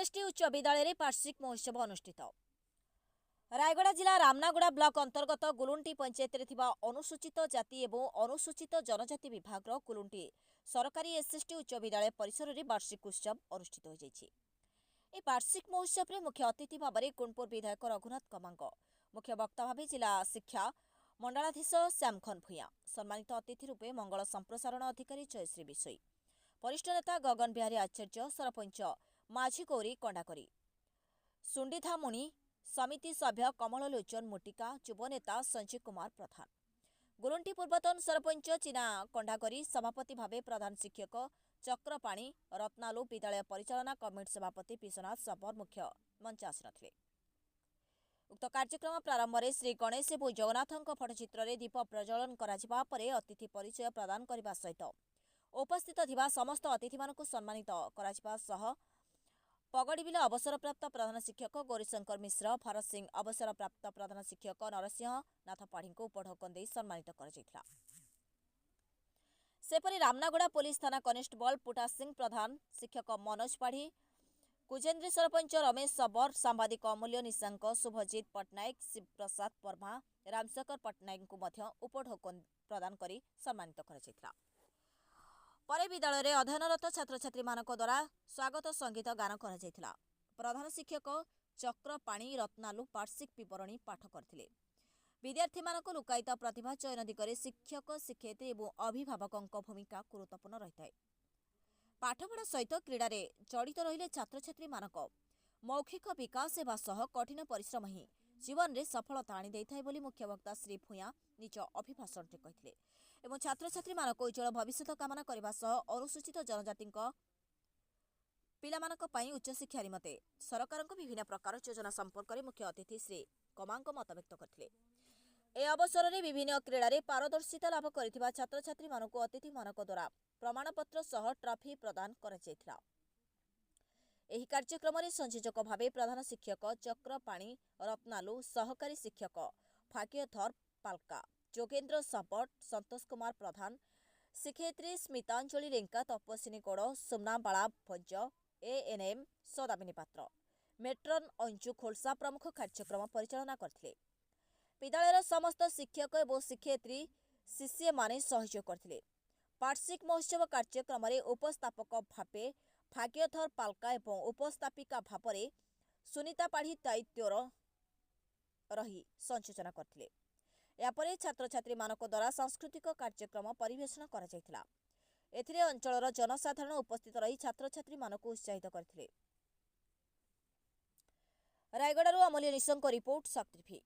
SST उच्च विद्यालय वार्षिक महोत्सव अनुष्ठित। रायगड़ा जिला रामनागुड़ा ब्लॉक अंतर्गत गुलुंटी पंचायत में अनुसूचित जाति और अनुसूचित जनजाति विभाग गुलुंटी सरकारी एसएसटी उच्च विद्यालय परिसर में वार्षिक उत्सव अनुष्ठित हो जाइछि। ए वार्षिक महोत्सव में मुख्य अतिथि भाव में गुणपुर विधायक रघुनाथ कमांग, मुख्य वक्ता भाव जिला शिक्षा मंडलाधीश श्यामखन भूया, सम्मानित अतिथि रूपे मंगल संप्रसारण अधिकारी जयश्री विषय, वरिष्ठ नेता गगन बिहारी आचार्य, सरपंच माझी गौरी कंडाकरी, सुंडीधामुणी समिति सभ्य कमल लोचन मुटिका, युव नेता संजीव कुमार प्रधान, गुरुंटी पूर्वतन सरपंच चीना कंडाकरी, सभापति भावे प्रधान शिक्षक चक्रपाणी रत्नालु, विद्यालय परिचालना कमिटी सभापति विश्वनाथ सबर मुख्य मंच आसी। उक्त कार्यक्रम प्रारंभ में श्री गणेश और जगन्नाथ फटचित्र में दीप प्रज्वलन करा परे अतिथि परिचय प्रदान करने सहित उपस्थित थिबा समस्त अतिथि मानकु सम्मानित करा सह पगड़ीबिल अवसरप्राप्त प्रधान शिक्षक गौरीशंकर मिश्र, भारत सिंह अवसरप्राप्त प्रधान शिक्षक नरसिंह नाथ पाढ़ी को उपढौकन दे सम्मानित करा। सेपरि रामनागुड़ा पुलिस थाना कनेस्टेबल पुटा सिंह, प्रधान शिक्षक मनोज पाढ़ी, कुजेन्द्री सरपंच रमेश सबर, सांबादिक अमूल्य निशांक, शुभजीत पट्टनायक, शिवप्रसाद वर्मा, रामशेखर पट्टनायक को मध्य उपढौकन प्रदान कर सम्मानित करा। परे विद्यालय में अध्ययनरत छात्र छात्री मानक द्वारा स्वागत संगीत गान करा। प्रधान शिक्षक चक्रपाणी रत्नालु वार्षिक विवरणी पाठ करथिले। विद्यार्थी मानक लुकायित प्रतिभा चयन दिगरे शिक्षक शिक्षयित्री और अभिभावकों भूमिका गुरुत्वपूर्ण रही है। पाठपढ़ा सहित क्रीड़ा जड़ित रहिले छात्र छात्री मानक मौखिक विकास हेबा सह कठिन परिश्रम ही जीवन में सफलता आनी देइथाय बोली मुख्य वक्ता श्री भूया निज अभिभाषण कहिथिले एवं छात्र छात्री मानक उज्जवल भविष्य कामना करने सह अनुसूचित जनजाति पिलामानक पई उच्च शिक्षा निमते सरकार विभिन्न प्रकार योजना संपर्क में मुख्य अतिथि श्री कमांग मत व्यक्त करथिले। ए अवसर में विभिन्न क्रीड़ा पारदर्शिता लाभ करिथिबा छात्र छात्री मानक अतिथि मानक द्वारा प्रमाणपत्र सह ट्रॉफी प्रदान करा जायथिला। एही कार्यक्रम में संयोजक भावे प्रधान शिक्षक चक्रपाणी रत्नालु, सहकारी शिक्षक भाग्यधर पाल्का, जोगेन्द्र सपट, संतोष कुमार प्रधान, शिक्षयित्री स्मितांजलि रेंका, तपस्विनी गौड़, सोमनाबाला भंज, एएनएम सदामिनी पात्र, मेट्रन अंजु खोलसा प्रमुख कार्यक्रम परिचालना करथिले। विद्यालय समस्त शिक्षक और शिक्षयित्री शिष्य माने सहयोग करथिले। वार्षिक महोत्सव कार्यक्रम में उपस्थापक भावे भाग्यधर पाल्का एवं उपस्थापिका भाव सुनीता पाढ़ी दायित्वर रही संयोजन करथिले। यापरे छात्र छात्री मानक द्वारा सांस्कृतिक कार्यक्रम परिवेषण करा जायथिला। एथिरे अंचलर जनसाधारण उपस्थित रही छात्र छात्री मानक उत्साहित करथिले। रायगड़ारू अमूल्य निशंक रिपोर्ट, शक्ति टीवी।